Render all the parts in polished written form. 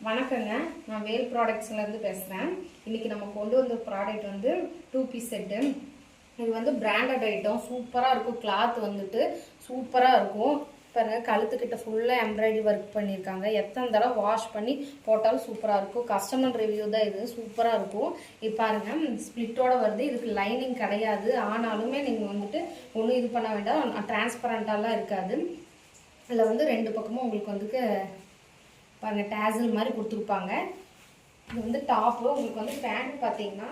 வணக்கங்க, நான் வேல் ப்ராடக்ட்ஸ்லேருந்து பேசுகிறேன். இன்றைக்கி நம்ம கொண்டு வந்த ப்ராடக்ட் வந்து 2 பீஸ் செட்டு. இது வந்து பிராண்டட் ஐட்டம், சூப்பராக இருக்கும். கிளாத் வந்துட்டு சூப்பராக இருக்கும். பாருங்கள், கழுத்துக்கிட்ட ஃபுல்லாக எம்ப்ராய்டரி ஒர்க் பண்ணியிருக்காங்க. எத்தனை தடவை வாஷ் பண்ணி போட்டாலும் சூப்பராக இருக்கும். கஸ்டமர் ரிவ்யூ தான் இது, சூப்பராக இருக்கும். இது பாருங்கள், ஸ்ப்ளிட்டோட வருது. இதுக்கு லைனிங் கிடையாது. ஆனாலுமே நீங்கள் வந்துட்டு ஒன்றும் இது பண்ண வேண்டாம், டிரான்ஸ்பரண்ட்டாலாம் இருக்காது. இதில் வந்து ரெண்டு பக்கமும் உங்களுக்கு வந்துட்டு பாருங்கள் டேசல் மாதிரி கொடுத்துருப்பாங்க. இது வந்து டாப்பு. உங்களுக்கு வந்து பேண்ட் பார்த்தீங்கன்னா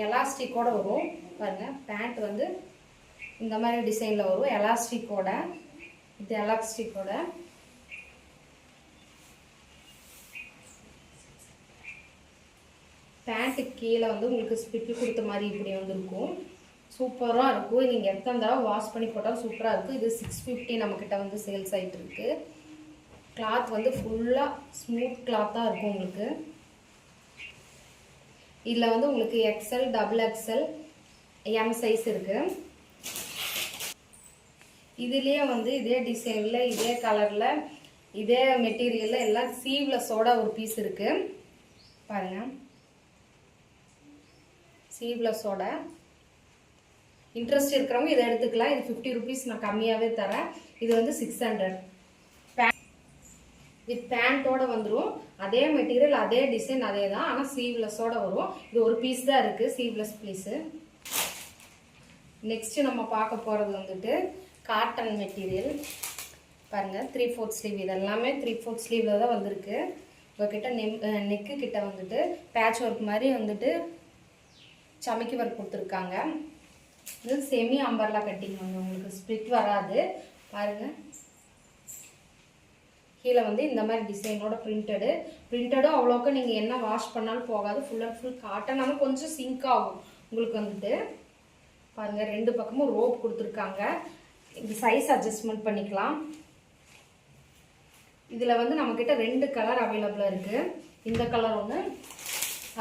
எலாஸ்டிக்கோட வரும். பாருங்கள், பேண்ட் வந்து இந்த மாதிரி டிசைனில் வரும், எலாஸ்டிக்கோட. இது எலாஸ்டிக்கோட. பேண்ட்டுக்கு கீழே வந்து உங்களுக்கு ஸ்பிட்டு கொடுத்த மாதிரி இப்படி வந்துருக்கும். சூப்பராக இருக்கும். நீங்கள் எத்தனை தடவை வாஷ் பண்ணி போட்டாலும் சூப்பராக இருக்கும். இது 650 நம்மக்கிட்ட வந்து சேல்ஸ் ஆகிட்டு இருக்குது. கிளாத் வந்து ஃபுல்லாக ஸ்மூத் கிளாத்தாக இருக்கும் உங்களுக்கு. இதில் வந்து உங்களுக்கு XL, XXL, M சைஸ் இருக்குது. இதுலேயே வந்து இதே டிசைனில், இதே கலரில், இதே மெட்டீரியலில் எல்லாம் சீவ்லெஸ்ஸோட ஒரு பீஸ் இருக்குது. பாருங்கள், சீவ்லெஸ்ஸோட. இன்ட்ரெஸ்ட் இருக்கிறவங்க இதை எடுத்துக்கலாம். இது 50 ருபீஸ் நான் கம்மியாகவே தரேன். இது வந்து 600. வித் பேண்ட்டோட வந்துடும். அதே மெட்டீரியல், அதே டிசைன், அதே தான். ஆனால் சீவ்லெஸ்ஸோட வரும். இது ஒரு பீஸ் தான் இருக்குது, சீவ்லெஸ் பீஸு. நெக்ஸ்ட்டு நம்ம பார்க்க போகிறது வந்துட்டு காட்டன் மெட்டீரியல். பாருங்கள், 3/4 ஸ்லீவ். இது எல்லாமே 3/4 ஸ்லீவில் தான் வந்திருக்கு. உங்கள்கிட்ட நெக்கு கிட்ட வந்துட்டு பேட்ச் ஒர்க் மாதிரி வந்துட்டு சமைக்கி ஒர்க் கொடுத்துருக்காங்க. இது செமி அம்பர்லா கட்டிங் வந்து உங்களுக்கு ஸ்ப்ளிட் வராது. பாருங்கள், கீழே வந்து இந்த மாதிரி டிசைனோட பிரிண்டடும் அவ்வளோக்கு நீங்கள் என்ன வாஷ் பண்ணாலும் போகாது. Full and full cotton. ஆனால் கொஞ்சம் சிங்க் ஆகும் உங்களுக்கு வந்துட்டு. பாருங்கள், ரெண்டு பக்கமும் ரோப் கொடுத்துருக்காங்க. இது சைஸ் அட்ஜஸ்ட்மெண்ட் பண்ணிக்கலாம். இதில் வந்து நம்மக்கிட்ட 2 கலர் அவைலபிளாக இருக்குது. இந்த கலர் ஒன்று,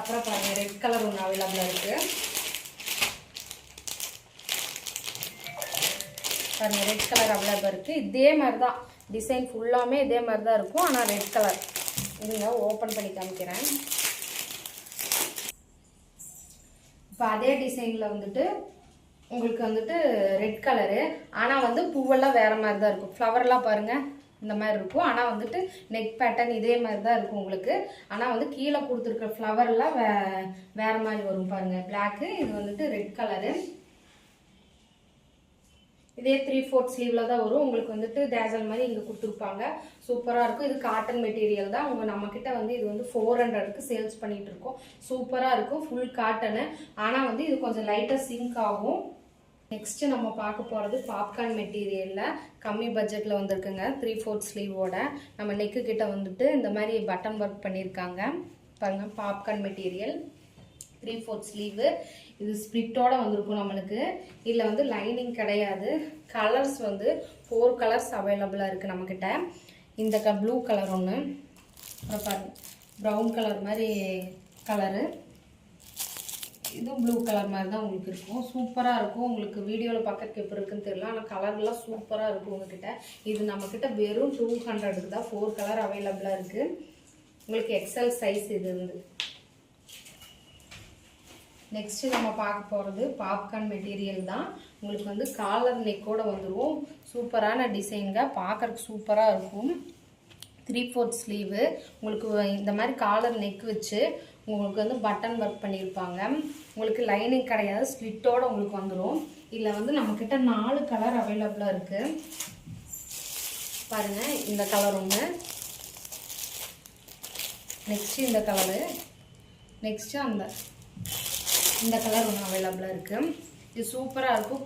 அப்புறம் பாருங்கள் ரெட் கலர் ஒன்று அவைலபிளாக இருக்குது. பாருங்கள், ரெட் கலர் அவைலபிளாக இருக்குது. இதே மாதிரி தான் டிசைன், ஃபுல்லாமே இதே மாதிரி தான் இருக்கும். ஆனால் ரெட் கலர். இதுங்க ஓப்பன் பண்ணி காமிக்கிறேன். இப்போ அதே டிசைனில் வந்துட்டு உங்களுக்கு வந்துட்டு ரெட் கலரு. ஆனால் வந்து பூவெல்லாம் வேறு மாதிரி தான் இருக்கும். ஃப்ளவர்லாம் பாருங்கள் இந்த மாதிரி இருக்கும். ஆனால் வந்துட்டு நெக் பேட்டர்ன் இதே மாதிரி தான் இருக்கும் உங்களுக்கு. ஆனால் வந்து கீழே கொடுத்துருக்குற ஃப்ளவர்லாம் வேறு மாதிரி வரும். பாருங்கள், பிளாக்கு. இது வந்துட்டு ரெட் கலரு. இதே 3/4 ஸ்லீவில் தான் வரும். உங்களுக்கு வந்துட்டு டேசல் மாதிரி இங்கே கொடுத்துருப்பாங்க. சூப்பராக இருக்கும். இது காட்டன் மெட்டீரியல் தான். நம்மக்கிட்ட வந்து இது வந்து 400க்கு சேல்ஸ் பண்ணிகிட்டு இருக்கோம். சூப்பராக இருக்கும், ஃபுல் காட்டனு. ஆனால் வந்து இது கொஞ்சம் லைட்டாக சிங்க் ஆகும். நெக்ஸ்ட்டு நம்ம பார்க்க போகிறது பாப்கார்ன் மெட்டீரியலில் கம்மி பட்ஜெட்டில் வந்திருக்குங்க. 3/4 ஸ்லீவோட நம்ம நெக்கு கிட்ட வந்துட்டு இந்த மாதிரி பட்டன் ஒர்க் பண்ணியிருக்காங்க. பாருங்கள், பாப்கார்ன் மெட்டீரியல் 3/4 ஸ்லீவு. இது ஸ்ப்ளிட்டோட வந்திருக்கும் நம்மளுக்கு. இதில் வந்து லைனிங் கிடையாது. கலர்ஸ் வந்து 4 கலர்ஸ் அவைலபிளாக இருக்குது நம்மக்கிட்ட. இந்த ப்ளூ கலர் ஒன்று, அப்புறம் பாருங்கள் ப்ரௌன் கலர் மாதிரி கலரு. இதுவும் ப்ளூ கலர் மாதிரி தான் உங்களுக்கு இருக்கும். சூப்பராக இருக்கும். உங்களுக்கு வீடியோவில் பார்க்கறதுக்கு எப்படி இருக்குன்னு தெரியல, ஆனால் கலர்லாம் சூப்பராக இருக்கும் உங்ககிட்ட. இது நம்மக்கிட்ட வெறும் 200க்கு தான் 4 கலர் அவைலபிளாக இருக்குது. உங்களுக்கு XL சைஸ் இது இருந்து. நெக்ஸ்ட்டு நம்ம பார்க்க போகிறது பாப்கார்ன் மெட்டீரியல் தான். உங்களுக்கு வந்து காலர் நெக்கோடு வந்துடும். சூப்பரான டிசைனுங்க, பார்க்குறக்கு சூப்பராக இருக்கும். 3/4 ஸ்லீவு. உங்களுக்கு இந்த மாதிரி காலர் நெக் வச்சு உங்களுக்கு வந்து பட்டன் ஒர்க் பண்ணியிருப்பாங்க. உங்களுக்கு லைனிங் கிடையாது, ஸ்லிட்டோடு உங்களுக்கு வந்துடும். இதில் வந்து நம்மக்கிட்ட 4 கலர் அவைலபிளாக இருக்குது. பாருங்கள், இந்த கலர் ஒன்று, நெக்ஸ்ட்டு இந்த கலரு, நெக்ஸ்ட்டு இந்த கலர் ஒன்று அவைலபிளாக இருக்குது. இது சூப்பராக இருக்கும்.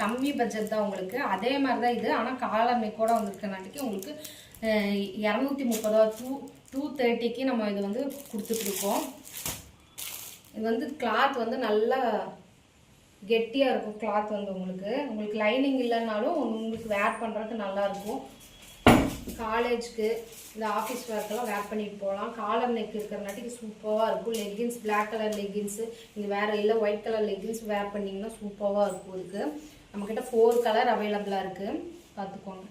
கம்மி பட்ஜெட் தான் உங்களுக்கு. அதே மாதிரி தான் இது, ஆனால் காலர் நெக்கோட வந்துருக்கனாட்டிக்கு உங்களுக்கு 230 230க்கு நம்ம இது வந்து கொடுத்துட்ருக்கோம். இது வந்து கிளாத் வந்து நல்லா கெட்டியாக இருக்கும். கிளாத் வந்து உங்களுக்கு லைனிங் இல்லைன்னாலும் உங்களுக்கு வேர் பண்ணுறதுக்கு நல்லாயிருக்கும். காலேஜுக்கு இந்த ஆஃபீஸ் ஒர்க்கெல்லாம் வேர் பண்ணிட்டு போகலாம். காலர் நெக் இருக்கிறனாட்டிக்கு சூப்பராக இருக்கும். லெகின்ஸ், பிளாக் கலர் லெகின்ஸு, இங்கே வேறு இல்லை ஒயிட் கலர் லெகின்ஸ் வேர் பண்ணிங்கன்னா சூப்பராக இருக்கும். இதுக்கு நம்மக்கிட்ட 4 கலர் அவைலபிளாக இருக்குது, பார்த்துக்கோங்க.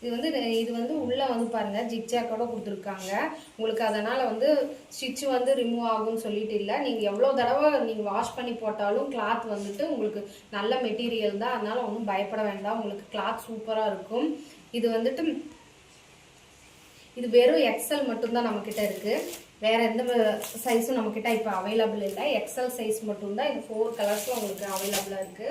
இது வந்து உள்ள வந்து பாருங்க ஜிக்ஜாக்கோட கொடுத்துருக்காங்க உங்களுக்கு. அதனால வந்து ஸ்டிச் வந்து ரிமூவ் ஆகும்னு சொல்லிட்டு இல்லை, நீங்க எவ்வளவு தடவை நீங்க வாஷ் பண்ணி போட்டாலும் கிளாத் வந்துட்டு உங்களுக்கு நல்ல மெட்டீரியல் தான், அதனால ஒன்றும் பயப்பட வேண்டாம். உங்களுக்கு கிளாத் சூப்பரா இருக்கும். இது வந்துட்டு இது வெறும் எக்ஸல் மட்டும்தான் நம்ம கிட்ட இருக்கு. வேற எந்த சைஸும் நம்ம கிட்ட இப்போ அவைலபிள் இல்லை. எக்ஸல் சைஸ் மட்டும்தான். இது 4 கலர்ஸ்ல உங்களுக்கு அவைலபிளா இருக்கு.